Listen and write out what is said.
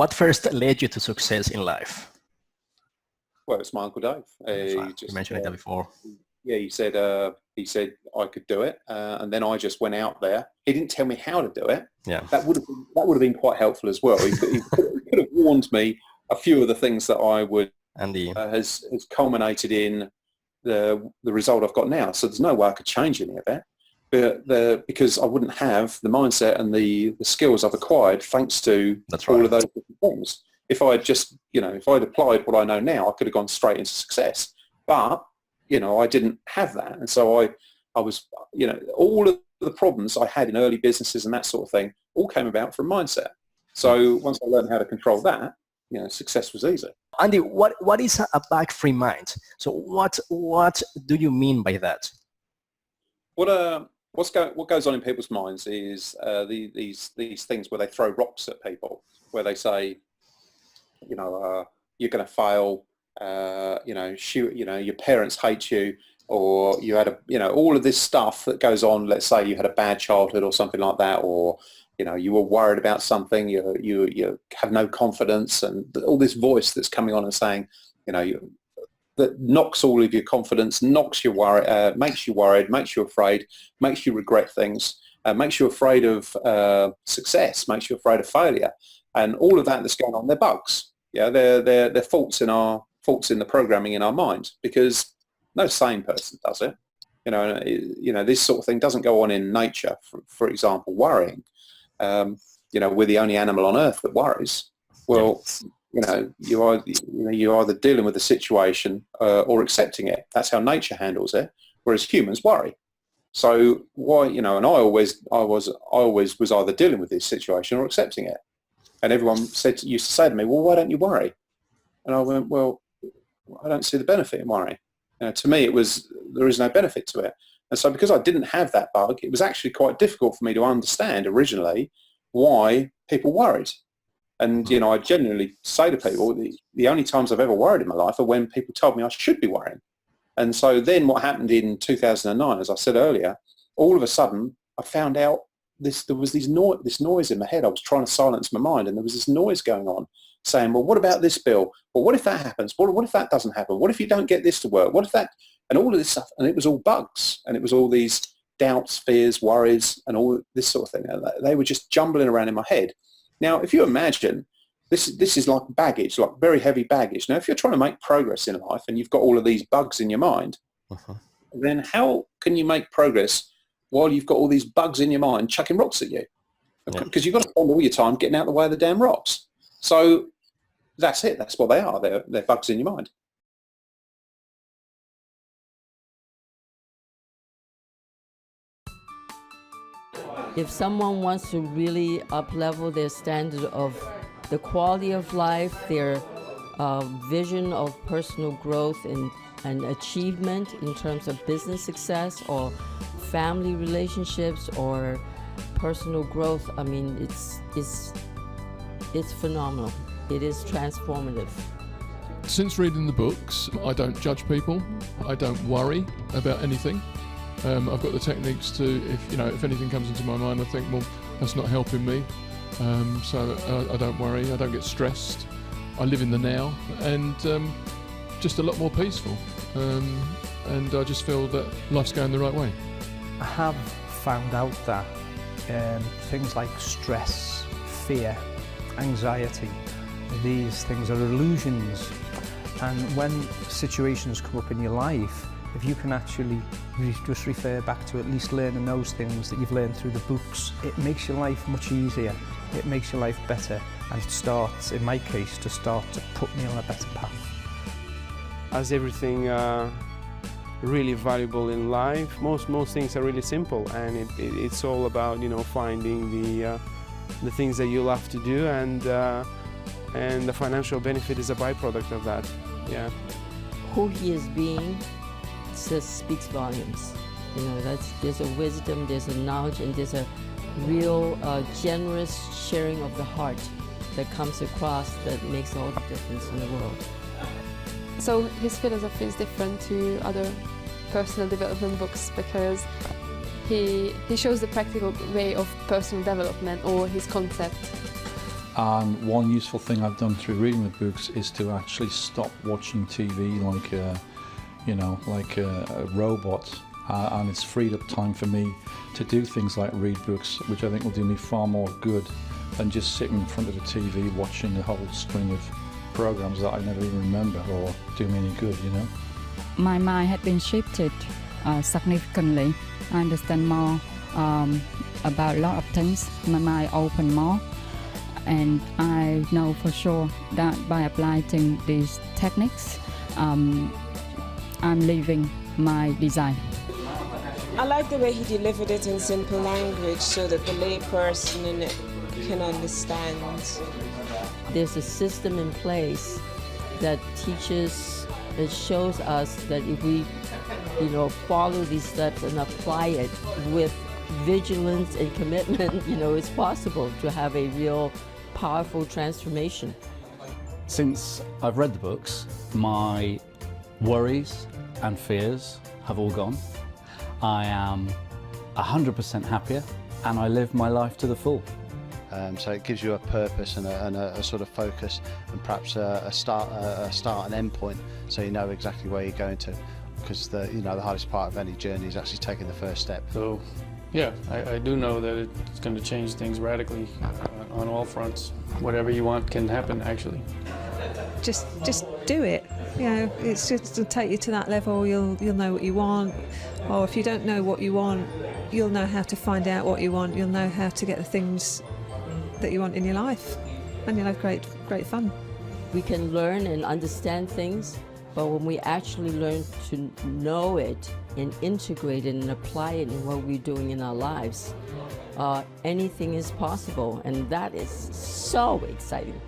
what first led you to success in life? Well, it's my Uncle Dave. You mentioned that before. Yeah, he said I could do it, and then I just went out there. He didn't tell me how to do it. Yeah, that would have been quite helpful as well. He could have warned me a few of the things that I would, and has culminated in the result I've got now. So there's no way I could change any of that, because I wouldn't have the mindset and the skills I've acquired thanks to all of those different things. If I had just, if I'd applied what I know now, I could have gone straight into success. But, I didn't have that. And so I was, all of the problems I had in early businesses and that sort of thing all came about from mindset. So once I learned how to control that, success was easy. Andy, what is a bug-free mind? So what do you mean by that? What goes on in people's minds is these things where they throw rocks at people, where they say, you're going to fail, your parents hate you, or you had all of this stuff that goes on. Let's say you had a bad childhood or something like that, or you were worried about something, you have no confidence, and all this voice that's coming on and saying, that knocks all of your confidence, makes you worried, makes you afraid, makes you regret things, makes you afraid of success, makes you afraid of failure, and all of that that's going on, they're bugs. Yeah, they're faults in the programming in our mind, because no sane person does it. This sort of thing doesn't go on in nature. For example, worrying. We're the only animal on earth that worries. Well, you're either dealing with the situation or accepting it. That's how nature handles it. Whereas humans worry. So why, and I always was either dealing with this situation or accepting it. And everyone used to say to me, well, why don't you worry? And I went, well, I don't see the benefit in worrying. To me, there is no benefit to it. And so because I didn't have that bug, it was actually quite difficult for me to understand originally why people worried. And, I genuinely say to people, the only times I've ever worried in my life are when people told me I should be worrying. And so then what happened in 2009, as I said earlier, all of a sudden I found out there was this noise in my head. I was trying to silence my mind, and there was this noise going on saying, well, what about this bill? Well, what if that happens? What if that doesn't happen? What if you don't get this to work? What if that? And all of this stuff. And it was all bugs. And it was all these doubts, fears, worries, and all this sort of thing. They were just jumbling around in my head. Now, if you imagine, this is like baggage, like very heavy baggage. Now, if you're trying to make progress in life and you've got all of these bugs in your mind, then how can you make progress while you've got all these bugs in your mind chucking rocks at you? Because you've got to spend all your time getting out of the way of the damn rocks. So that's it. That's what they are. They're bugs in your mind. If someone wants to really up-level their standard of the quality of life, their vision of personal growth and achievement in terms of business success or family relationships or personal growth, I mean, it's phenomenal. It is transformative. Since reading the books, I don't judge people. I don't worry about anything. I've got the techniques to, if anything comes into my mind, I think, well, that's not helping me. So I don't worry. I don't get stressed. I live in the now, and just a lot more peaceful. And I just feel that life's going the right way. I have found out that things like stress, fear, anxiety, these things are illusions. And when situations come up in your life, if you can actually just refer back to at least learning those things that you've learned through the books, it makes your life much easier. It makes your life better, and it starts, in my case, to put me on a better path. As everything really valuable in life, most things are really simple, and it's all about finding the things that you love to do, and the financial benefit is a byproduct of that. Yeah. Who he is being just speaks volumes. There's a wisdom, there's a knowledge, and there's a real generous sharing of the heart that comes across that makes all the difference in the world. So his philosophy is different to other personal development books because he shows the practical way of personal development, or his concept. And one useful thing I've done through reading the books is to actually stop watching TV like a robot, and it's freed up time for me to do things like read books, which I think will do me far more good than just sitting in front of the TV watching a whole string of programs that I never even remember or do me any good, you know. My mind had been shifted significantly. I understand more about a lot of things. My mind opened more, and I know for sure that by applying these techniques, I'm leaving my design. I like the way he delivered it in simple language so that the lay person in it can understand. There's a system in place that teaches, it shows us that if we, follow these steps and apply it with vigilance and commitment, it's possible to have a real powerful transformation. Since I've read the books, my worries and fears have all gone. I am 100% happier, and I live my life to the full. So it gives you a purpose and a sort of focus, and perhaps a start and end point, so you know exactly where you're going to. Because the hardest part of any journey is actually taking the first step. So, yeah, I do know that it's going to change things radically on all fronts. Whatever you want can happen, actually. Just do it. It's just to take you to that level. You'll know what you want, or if you don't know what you want, you'll know how to find out what you want. You'll know how to get the things that you want in your life, and you'll have great fun. We can learn and understand things, but when we actually learn to know it and integrate it and apply it in what we're doing in our lives, anything is possible, and that is so exciting.